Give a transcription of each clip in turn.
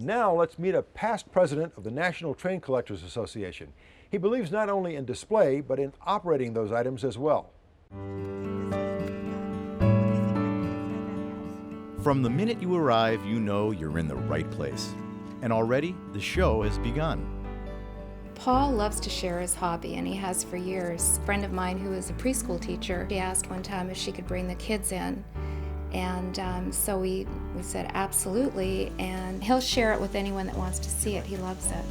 Now let's meet a past president of the National Train Collectors Association. He believes not only in display, but in operating those items as well. From the minute you arrive, you know you're in the right place. And already, the show has begun. Paul loves to share his hobby, and he has for years. A friend of mine who is a preschool teacher, he asked one time if she could bring the kids in. And so we said absolutely, and he'll share it with anyone that wants to see it. He loves it.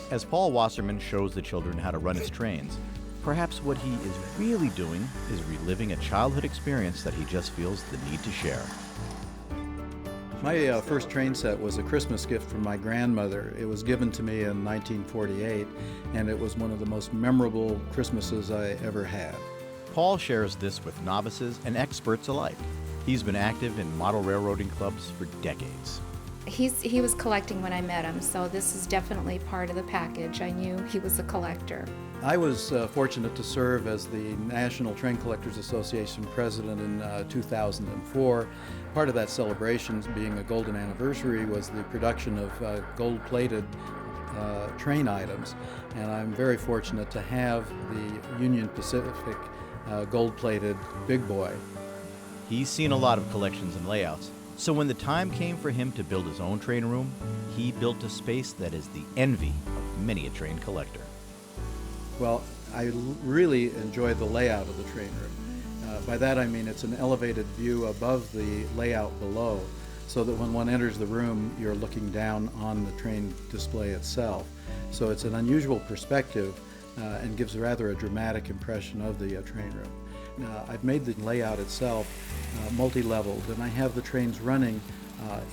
As Paul Wassermann shows the children how to run his trains, perhaps what he is really doing is reliving a childhood experience that he just feels the need to share. My first train set was a Christmas gift from my grandmother. It was given to me in 1948, and it was one of the most memorable Christmases I ever had. Paul shares this with novices and experts alike. He's been active in model railroading clubs for decades. He was collecting when I met him, so this is definitely part of the package. I knew he was a collector. I was fortunate to serve as the National Train Collectors Association president in 2004. Part of that celebration, being a golden anniversary, was the production of gold-plated train items. And I'm very fortunate to have the Union Pacific gold-plated Big Boy. He's seen a lot of collections and layouts, so when the time came for him to build his own train room, he built a space that is the envy of many a train collector. Well, I really enjoy the layout of the train room. By that I mean it's an elevated view above the layout below, so that when one enters the room, you're looking down on the train display itself. So it's an unusual perspective and gives rather a dramatic impression of the train room. I've made the layout itself multi-leveled, and I have the trains running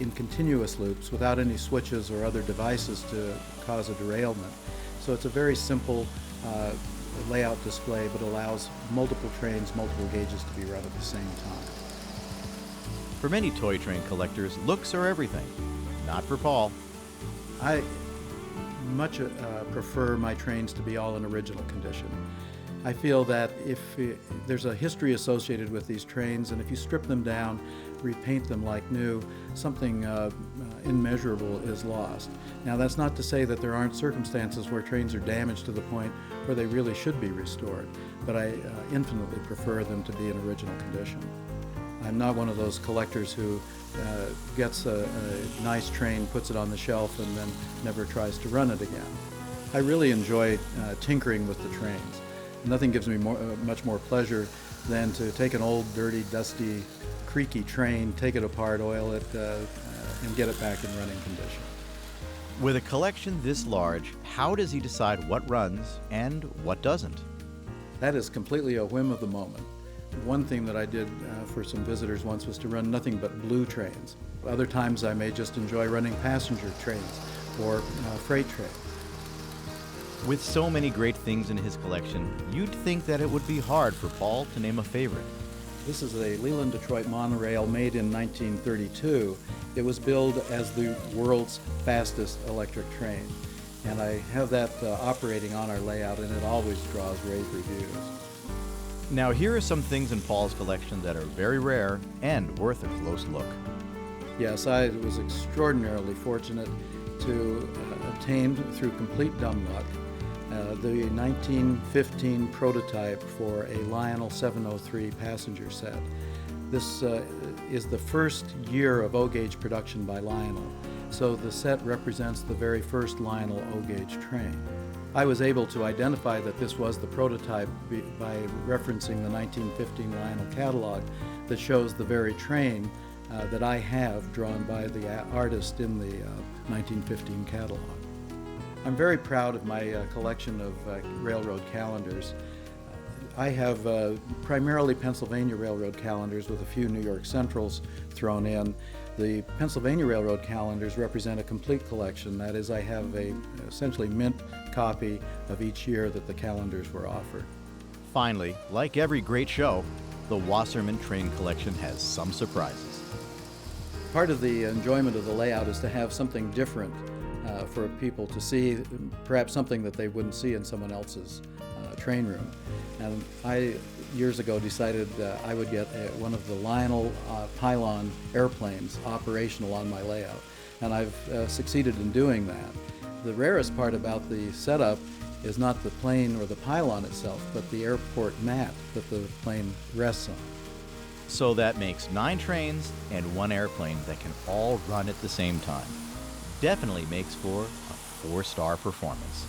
in continuous loops without any switches or other devices to cause a derailment. So it's a very simple layout display, but allows multiple trains, multiple gauges to be run at the same time. For many toy train collectors, looks are everything. Not for Paul. I much prefer my trains to be all in original condition. I feel that if there's a history associated with these trains, and if you strip them down, repaint them like new, something immeasurable is lost. Now, that's not to say that there aren't circumstances where trains are damaged to the point where they really should be restored, but I infinitely prefer them to be in original condition. I'm not one of those collectors who gets a nice train, puts it on the shelf, and then never tries to run it again. I really enjoy tinkering with the trains. Nothing gives me much more pleasure than to take an old, dirty, dusty, creaky train, take it apart, oil it, and get it back in running condition. With a collection this large, how does he decide what runs and what doesn't? That is completely a whim of the moment. One thing that I did for some visitors once was to run nothing but blue trains. Other times I may just enjoy running passenger trains or freight trains. With so many great things in his collection, you'd think that it would be hard for Paul to name a favorite. This is a Leland-Detroit monorail made in 1932. It was billed as the world's fastest electric train. And I have that operating on our layout, and it always draws rave reviews. Now here are some things in Paul's collection that are very rare and worth a close look. Yes, I was extraordinarily fortunate to obtain, through complete dumb luck, the 1915 prototype for a Lionel 703 passenger set. This is the first year of O-gauge production by Lionel, so the set represents the very first Lionel O-gauge train. I was able to identify that this was the prototype by referencing the 1915 Lionel catalog that shows the very train that I have drawn by the artist in the 1915 catalog. I'm very proud of my collection of railroad calendars. I have primarily Pennsylvania Railroad calendars with a few New York Centrals thrown in. The Pennsylvania Railroad calendars represent a complete collection. That is, I have a essentially mint copy of each year that the calendars were offered. Finally, like every great show, the Wassermann train collection has some surprises. Part of the enjoyment of the layout is to have something different for people to see, perhaps something that they wouldn't see in someone else's train room. And I, years ago, decided I would get one of the Lionel pylon airplanes operational on my layout. and I've succeeded in doing that. The rarest part about the setup is not the plane or the pylon itself, but the airport mat that the plane rests on. So that makes 9 trains and 1 airplane that can all run at the same time. Definitely makes for a 4-star performance.